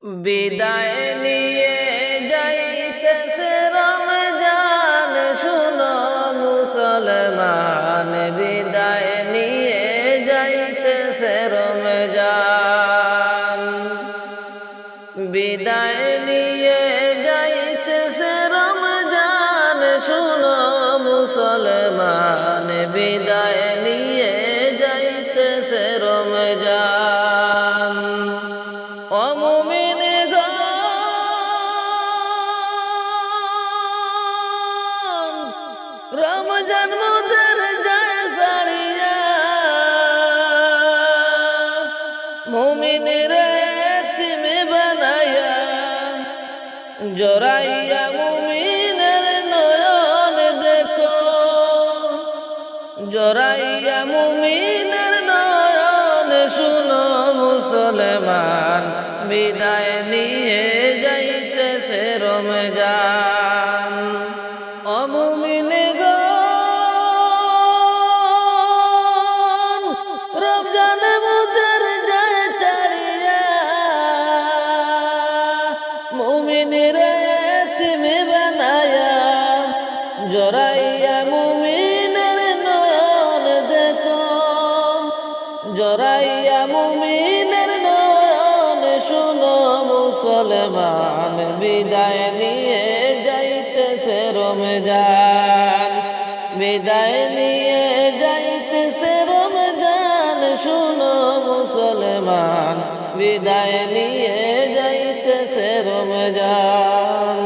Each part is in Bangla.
বিদায় নিয়ে যাইতেছে রমজান, শুনো মুসলমান, বিদায় নিয়ে যাইতেছে রমজান। বিদায় নিয়ে যাইতেছে রমজান, শুনো মুসলমান, বিদায় নিয়ে যাইতেছে রমজান। ও মুমিন রমজান মোদের যায় সারিয়া, মুমিনের এতিমে বানায়া, জড়াইয়া মুমিনের নয়ন দেখো, জড়াইয়া মুমিনের নয়ন, শুনো মুসলমান, বিদায় নিয়ে যাইতেছে রমজান। ও মুমিন রমজান মোদের যায় ছাড়িয়া, মুমিনের এতিমে বানায়া, জড়াইয়া মুমিনের নয়ন দেখো, জড়াইয়া মুমিনের নয়ন, শুনো মুসলমান, বিদায় নিয়ে যাইতেছে রমজান। বিদায় নিয়ে যাইতেছে রমজান, শুনো মুসলমান, বিদায় নিয়ে যাইতেছে রমজান।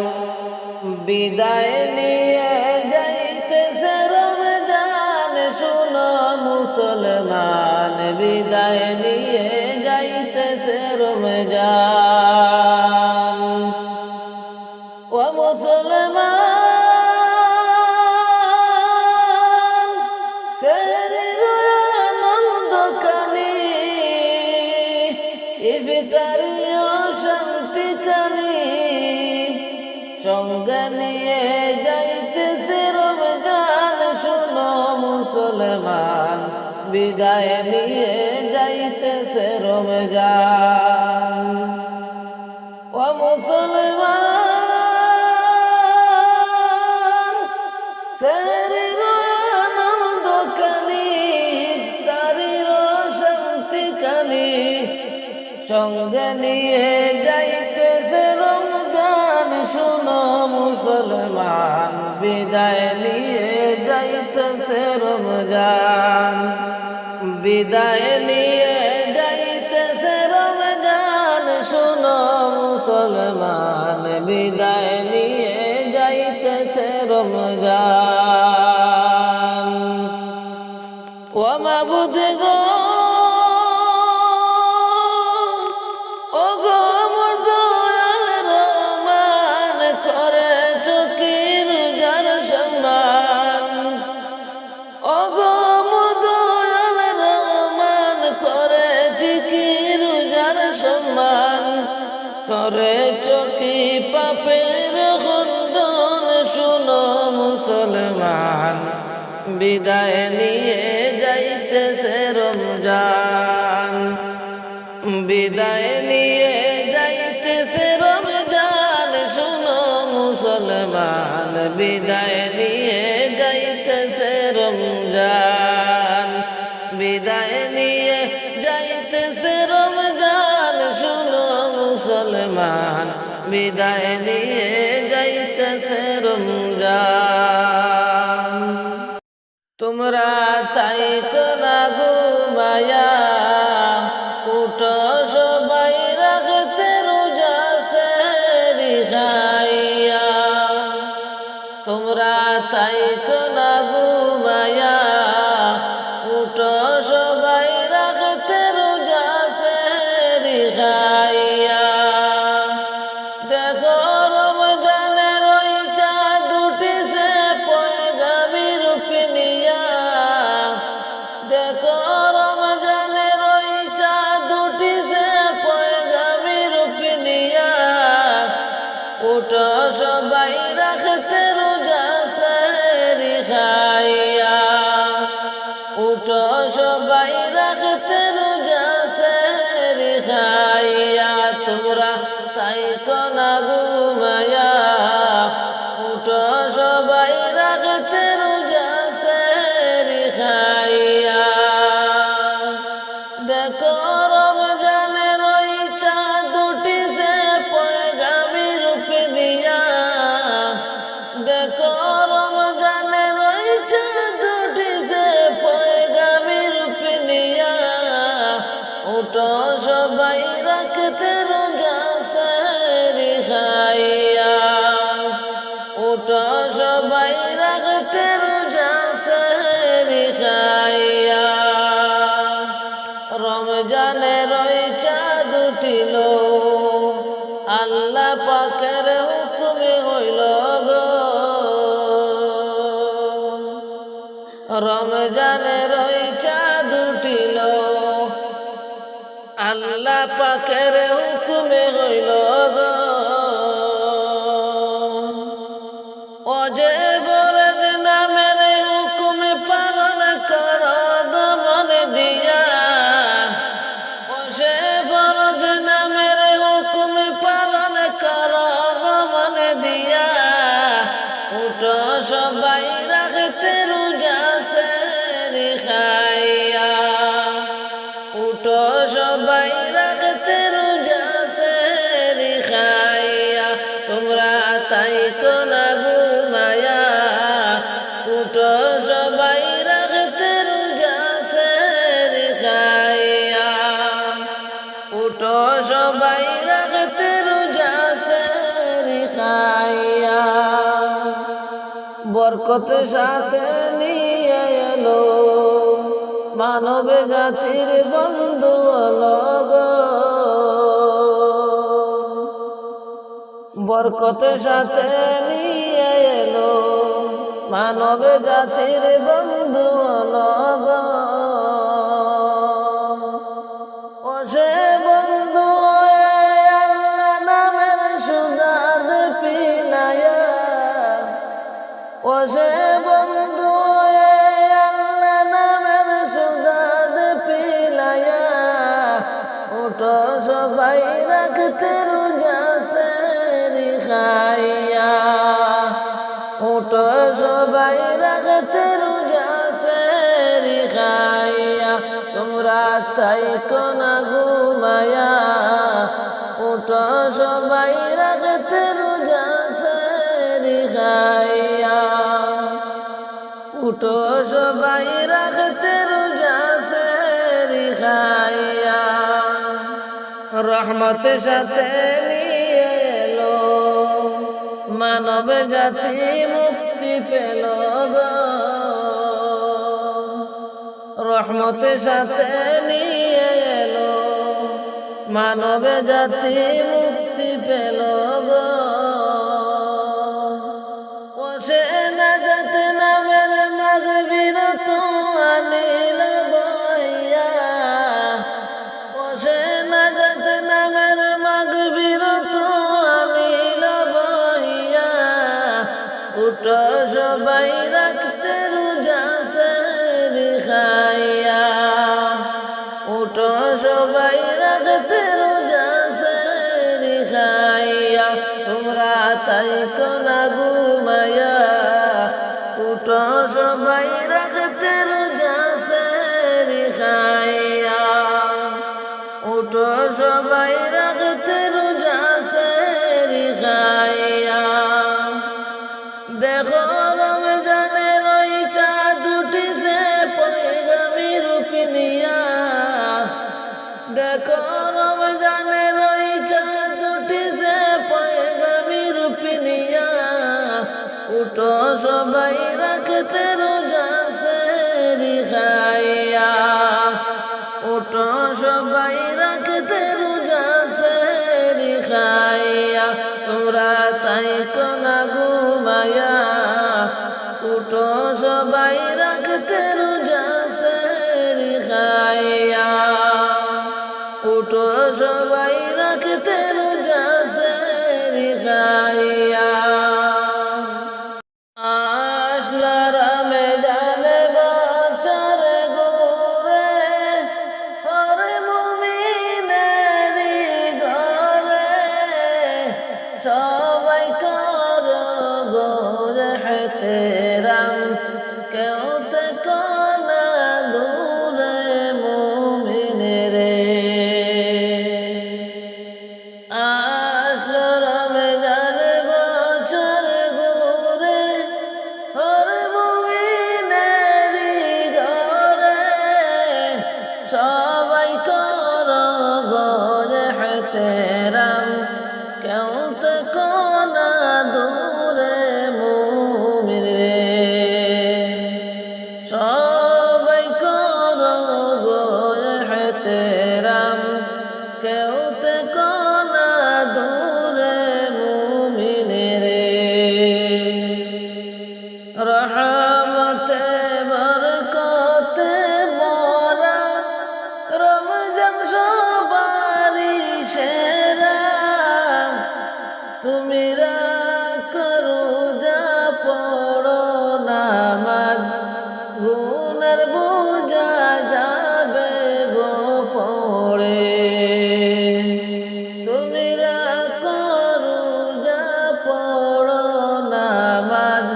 বিদায় নিয়ে যাইতেছে রমজান, শুনো মুসলমান, বিদায় নিয়ে যাইতেছে রমজান। ও মুসলমান সেহরির আনন্দকানি, ইফতারিও শান্তিকানি, সঙ্গে নিয়ে যাইতেছে রমজান, শুনো মুসলমান, বিদায় নিয়ে যাইতেছে রমজান। ও মুসলমান সেহরির আনন্দকানি, ইফতারির শান্তিকানি, সঙ্গে নিয়ে যাইতেছে রমজান, শুনো মুসলমান, বিদায় নিয়ে যাইতেছে রমজান। বিদায় নিয়ে যাইতেছে রমজান, শুনো মুসলমান, বিদায় নিয়ে যাইতেছে রমজান। ও মাবুদ গো, ও গো মোর দয়াল রহমান, করে চকির যার সম্মান, ও গো মোর দয়াল রহমান, করে চিকির যার সম্মান, করে চকি পাপের খণ্ডন, শুনো মুসলমান, বিদায় নিয়ে যাইতেছে রমজান। বিদায় নিয়ে যাইতেছে রমজান, শুনো মুসলমান, বিদায় নিয়ে যাইতেছে রমজান। বিদায় নিয়ে যাইতেছে রমজান, শুনো মুসলমান, বিদায় নিয়ে যাইতেছে রমজান। তোমরা তাই কোনা ঘুমায়া, উঠো সবাই রাখতে রোজা সেহরি খাইয়া। তোমরা তাই কোনা ঘুমায়া, উঠো সবাই রাখতে রোজা সেহরি খাইয়া। দেখো রমজানের ওই চাঁদ উঠিছে পয়গামী রূপ নিয়া, দেখো রমজান কোনা ঘুমায়া উঠো সবাই রাখতে রোজা সেহরি খাইয়া দেখো রমজানের ওই চাঁদ উঠিছে পয়গামী রূপে নিয়া দেখো রমজানের ওই চাঁদ উঠিছে পয়গামী রূপে নিয়া উঠো সবাই রাখতে রোজা সেহরি খাইয়া উঠো সবাই রাখতে রোজা সেহরি খাইয়া রমজানের ওই চাঁদ উঠিল আল্লাহ পাকের হুকুমে হইল গো রমজানের ওই চাঁদ উঠিল আল্লাহ পাকের হুকুমে হইল গো অজে বরদ নামের হুকুমে পালন কর গো মনে দিয়া অজে বরদ নামের হুকুমে পালন কর গো মনে দিয়া উঠো সবাই রাখতে রোজা সেহরি খাইয়া উঠো সবাই রাখতে রোজা সেহরি খাইয়া তোমরা তাই কোনা ঘুমায়া উঠো সবাই রাখতে রোজা সেহরি খাইয়া উঠো সবাই রাখতে রোজা সেহরি খাইয়া বরকত সাথে নিয়ে এলো মানব জাতির বন্ধু লগ বরকত সাথে নিয়ে এলো মানব জাতির বন্ধু লগ ও সে বন্ধু আল্লাহ নামের সুদাদ পিলায়া ও সে বন্ধু আল্লাহ নামের সুদাদ পিলায়া উঠো সবাই রাখতে রোজা সেহরি খাইয়া উঠো সবাই রাখতে রোজা সেহরি খাইয়া তোমরা তাই কোনা ঘুমায়া উঠো সবাই রাখতে রোজা সেহরি খাইয়া উঠো সবাই রাখতে রোজা সেহরি খাইয়া রহমত সাথে নিয়ে এলো মানব জাতি মুক্তি পেল গো রহমত সাথে নিয়ে এলো মানব জাতি মুক্তি পেল গো ও সে নাজাত নামের মাগফিরাত আনিল বইয়া ও সে নাজাত নামের মাগফিরাত আনিল বইয়া উঠো সবাই রাখতে রোজা সেহরি খাইয়া উঠো সবাই রাখতে রোজা সেহরি খাইয়া তোমরা তাই কোনা ঘুমায়া উঠো সবাই রাখতে রোজা সেহরি খাইয়া উঠো সবাই রাখতে রোজা সেহরি খাইয়া দেখো রমজানের ওই চাঁদ উঠিছে পয়গামী রূপে নিয়া দেখো রমজানের ওই চাঁদ উঠিছে পয়গামী রূপে নিয়া আসলো রমজান বছর ঘুরে ওর মুমিনেরি ঘরে সবাই করো গোরে হেতেরাম কেউ তো কোনা দূরে মুমিন রে সবাই করো গোরে হেতেরাম কেউ তো কোনা দূরে মুমিন রে রহমতে বরকতে মোরা রমজান সবারি সেরা তুমি করো যা পড়ো নামাজ গুনার বোঝা যাবে গো পড়ে তুমি করো যা পড়ো নামাজ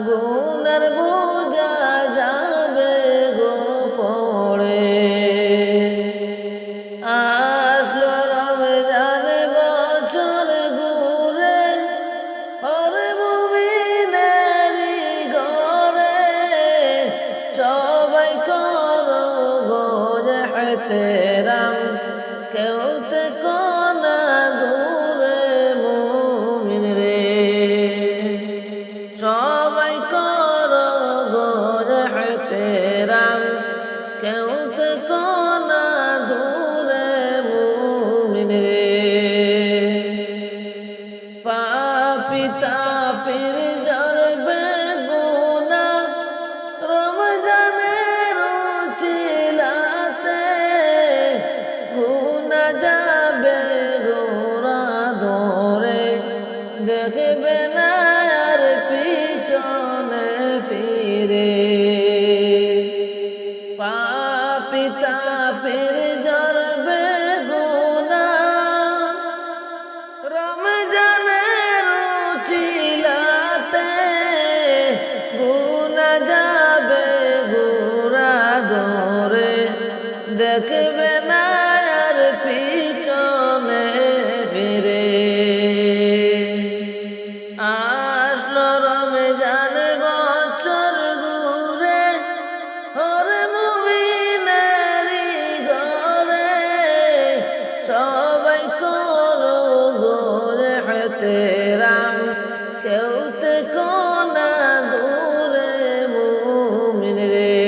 গুনার বোঝা যাবে গো পড়ে আসলো রমজান বছর ঘুরে ওর মুমিনেরি ঘরে সবাই করো গোরে হেতেরাম কেউ তো কোনা দূরে মুমিন রে সবাই করো গোরে হেতেরাম কেউ তো কোনা দূরে মুমিন রে পাপী তাপীর জড়বে গুনা রমজানের চিলাতে গুনা যাবে গোরা ধরে দেখবে না আর পিছনে ফিরে পাপী তাপীর জড়বে গুনা রমজানের চিলাতে গুনা যাবে গোরা ধরে দেখবে না আর পিছনে ফিরে আসলো রমজান বছর ঘুরে ওর মুমিনেরি ঘরে সবাই করো গোরে হেতেরাম কেউ তো কোনা দূরে মুমিন রে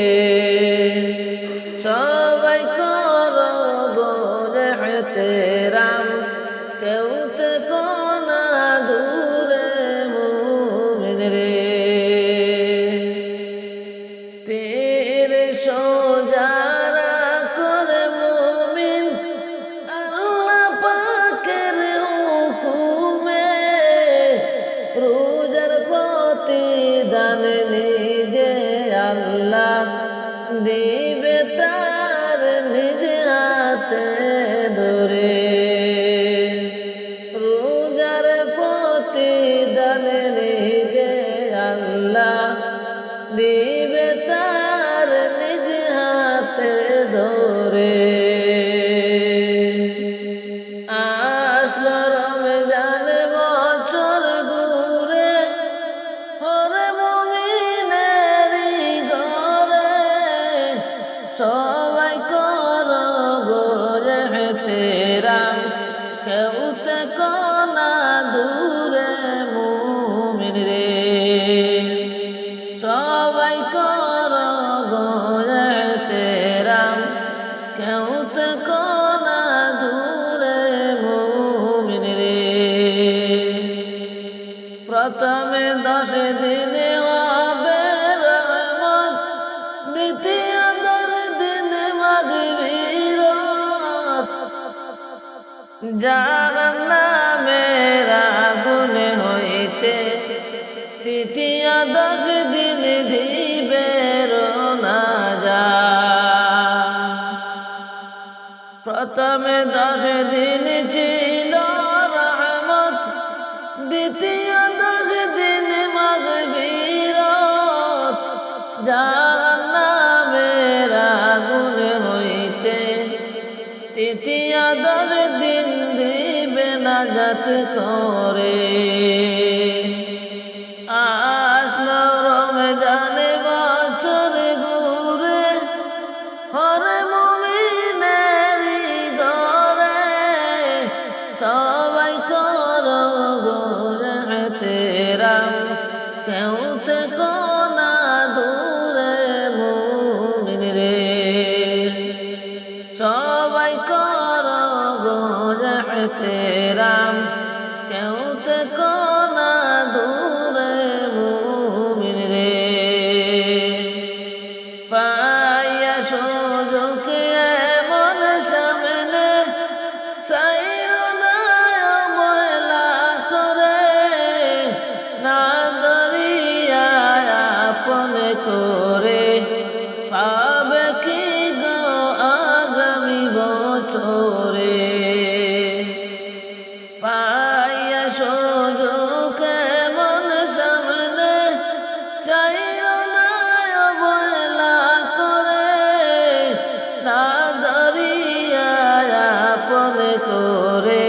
সবাই করো গোরে হেতেরাম কেউ তো কোনা দূরে মুমিন রে তীর সোজারা করে মুমিন আল্লাহ পাকের হুকুমে রোজার প্রতিদান নিজে আল্লাহ দিবে তার নিজ হাতে ধরে রোজার প্রতিদান নিজে আল্লাহ দিবে তার নিজ হাতে ধরে আসলো রমজান বছর ঘুরে ওর মুমিনেরি ঘরে সবাই করো গোরে হেতেরাম কেউ তো কোনা দূরে মুমিন রে সবাই করো গোরে হেতেরাম কেউ তো কোনা দূরে মুমিন রে প্রথমে 10 দিনে হবে রহমত দ্বিতীয় 10 দিন মাগফিরাত জাহান্নামের আগুন হইতে তৃতীয় 10 দিন দিবে নাজাত প্রথমে 10 দিন ছিল রহমত দ্বিতীয় 10 দিন মাগফিরাত জাহান্নামের আগুন হইতে তৃতীয় 10 দিন দিবেন ইবাদত করে। আসলো রমজান বছর ঘুরে, হর মুমিনেরই ঘরে সবাই করো গো এহতেরাম, কেউ থেকো না দূরে মুমিন রে। সবাই করো গো এহতেরাম, কেউ থেকো না দূরে মুমিন রে। পাইয়া সুযোগ এমন সামনে, চাইরো না অবহেলা করে, না দরিয়া আপন করে, পাবে কি গো আগামী বছরে। পাইয়া সুযোগ এমন সামনে, চাইরো না অবহেলা করে, না দরিয়া আপন করে,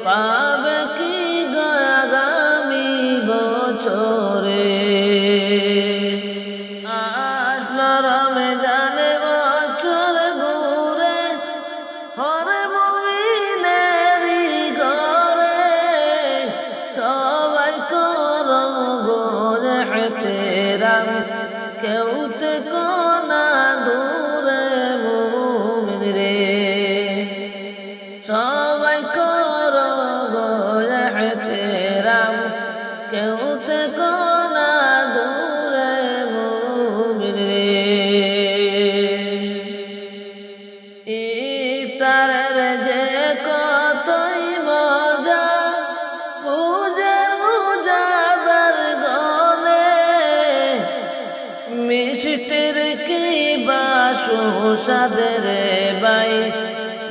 পাবে কি গো আগামী বছরে। আসলো রমজান বছর ঘুরে, হর মুমিনেরই ঘরে সবাই করো গো এহতেরাম, কেউ থেকো না দূরে মুমিন রে। সবাই করো গো এহতেরাম, কেউ থেকো না দূরে মুমিন রে। ইফতারের যে কতই মজা, পূজার উজাদার গনে, মিষ্টির কি বা সুস্বাদের বাই,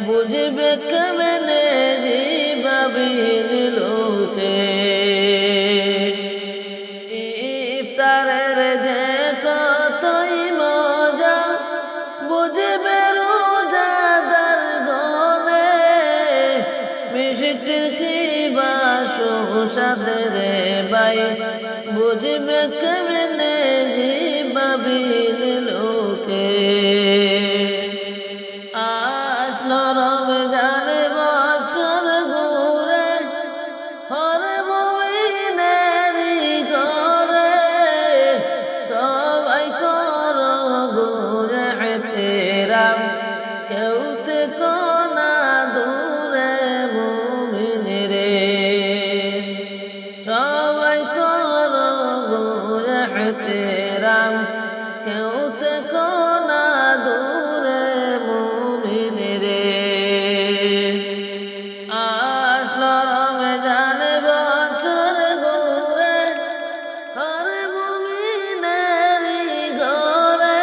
বুঝবে কেমনে জিবাবিন লোকে। ইফতারের যে কতই মজা, বুঝবে রোজাদার গনে, মিষ্টির কি বা সুস্বাদের বাই, বুঝবে কেমনে জিবাবিন লোকে। আসলো রমজান বছর ঘুরে, হর মুমিনেরই ঘরে সবাই করো গো এহতেরাম, কেউ থেকো না দূরে মুমিন রে। সবাই করো গো এহতেরাম, কেউ থেকো না দূরে মুমিন রে। আসলো রমজান বছর ঘুরে, হর মুমিনেরই ঘরে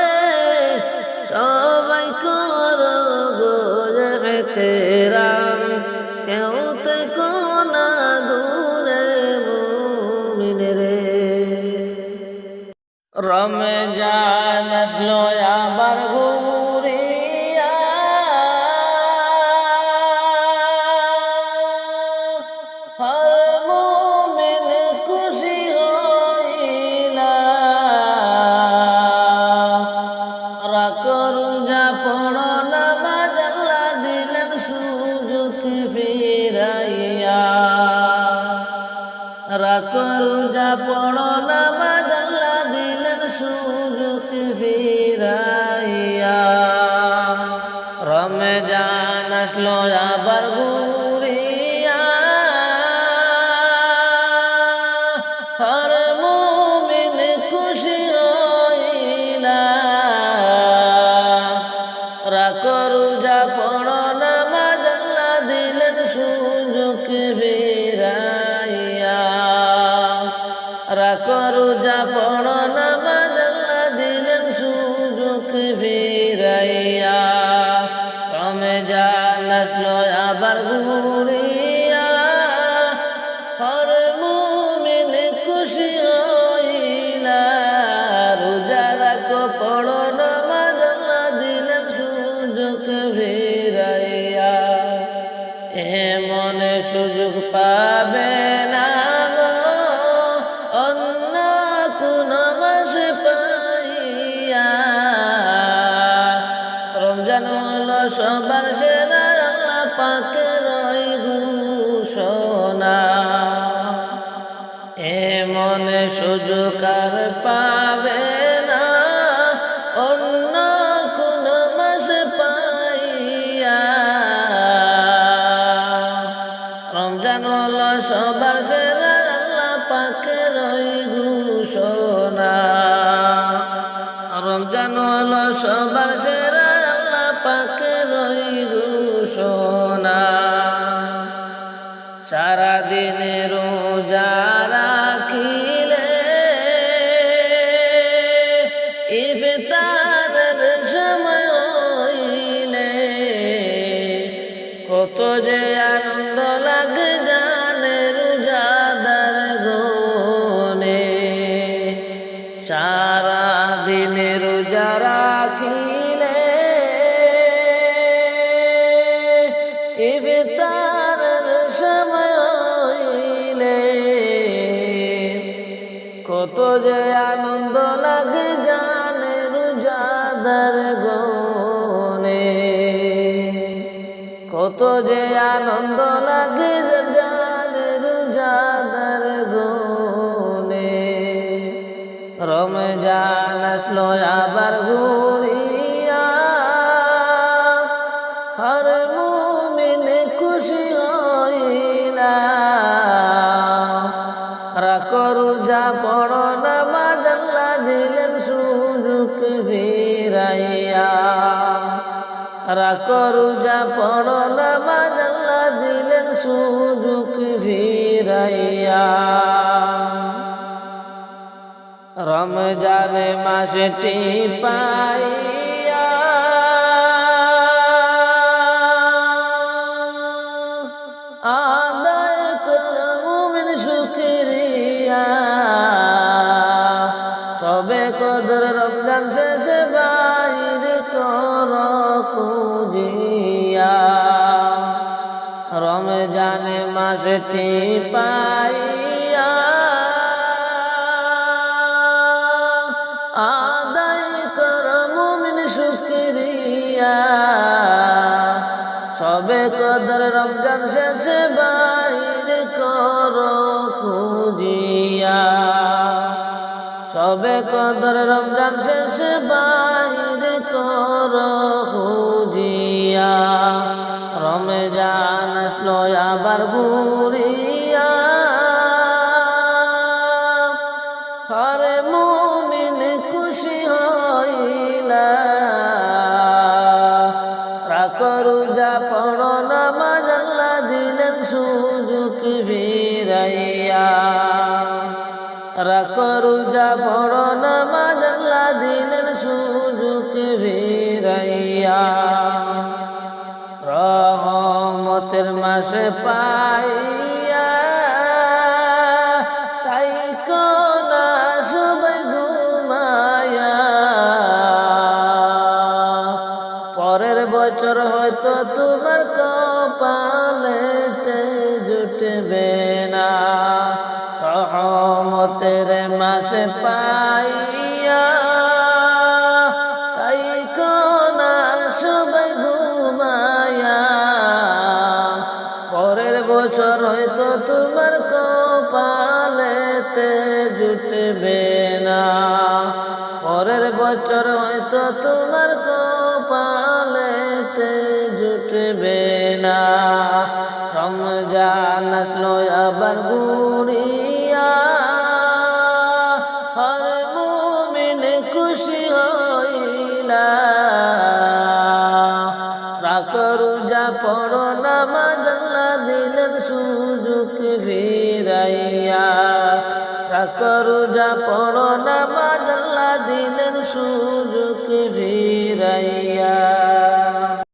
সবাই করো গো এহতেরাম, কেউ থেকো না দূরে মুমিন রে। রমজান আসলো আবার ঘুরিয়া, হর মুমিন খুশি হইলা, রাখর যা পড়ো নামাজ আল্লাহ দিলেন সুযোগ ফিরাইয়া। রাখর যা পড়ো নামাজ আল্লাহ দিলেন সুযোগ ফিরাইয়া। রমজান আসলো আবার ঘুরিয়া, হর মুমিন খুশি হইলা, রাখর যা পড়ো নামাজ আল্লাহ দিলেন সুযোগ ফিরাইয়া। রাখর যা পড়ো নামাজ আল্লাহ দিলেন সুযোগ ফিরাইয়া। রমজান আসলো আবার ঘুরিয়া, হর মুমিন খুশি হইলা, রোজা রাখো পড়ো নামাজ আল্লাহ দিলেন সুযোগ ফিরাইয়া। এমন সুযোগ পাবে না গো অন্য কোন মাস পাইয়া। রমজান হলো সবার সেরা আল্লাহ পাকের ওই ঘোষণা। এমন সুযোগ আর পাবে না অন্য কোন মাস পাইয়া। রমজান হলো সবার সেরা আল্লাহ পাকের ওই ঘোষণা। রমজান হলো সবার সেরা আল্লাহ পাকের ওই ঘোষণা। সারাদিন রোজা রাখিলে ইফতারের সময় হইলে কত যে আনন্দ লাগে জানে রোজাদার গনে। সারাদিন রোজা রাখিলে ইফতারের সময় হইলে কত যে আনন্দ লাগে জানে রোজাদার গনে। কত যে আনন্দ লাগে জানে রোজাদার গনে। রমজান আসলো আবার ঘুরিয়া হর মুমিন খুশি হইলা। রাখো রোজা পড়ো নামাজ আল্লাহ দিলেন সুযোগ ফিরাইয়া। রাখো রোজা পড়ো নামাজ আল্লাহ দিলেন সুযোগ ফিরাইয়া। রমজান মাসটি পাইয়া আদায় কর মুমিন শুকরিয়া। সবে কদর রমজান শেষে বাইর কর খুঁজিয়া। রমজান মাসটি পাইয়া আদায় কর মুমিন শুকরিয়া। সবে কদর রমজান শেষে বাইর কর খুঁজিয়া। সবে কদর রমজান শেষে বাইর কর খুঁজিয়া। রমজান আসলো আবার ঘুরিয়া হরে মুমিন খুশি হইলা। রাখো রোজা পড়ো নামাজ আল্লাহ দিলেন সুযোগ ফিরাইয়া। রাখো রোজা পড়ো নামাজ আল্লাহ দিলেন সুযোগ ফিরাইয়া। রহমতের মাসে পাইয়া তাই কোনা সবাই ঘুমায়া। পরের বছর হয়তো তোমার কপালেতে জুটবে না। রহমতের মাসে পাইয়া তাই কোনা সবাই ঘুমায়া। পরের বছর হয়তো তোমার কপালেতে জুটবে না। পরের বছর হয়তো তোমার কপালেতে জুটবে না। রমজান আসলো আবার ঘুরিয়া হর মুমিন খুশি হইলা। রাখো রোজা পড়ো নামাজ আল্লাহ দিলেন সুযোগ ফিরাইয়া। রাখো রোজা পড়ো নামাজ আল্লাহ দিলেন সুযোগ ফিরাইয়া।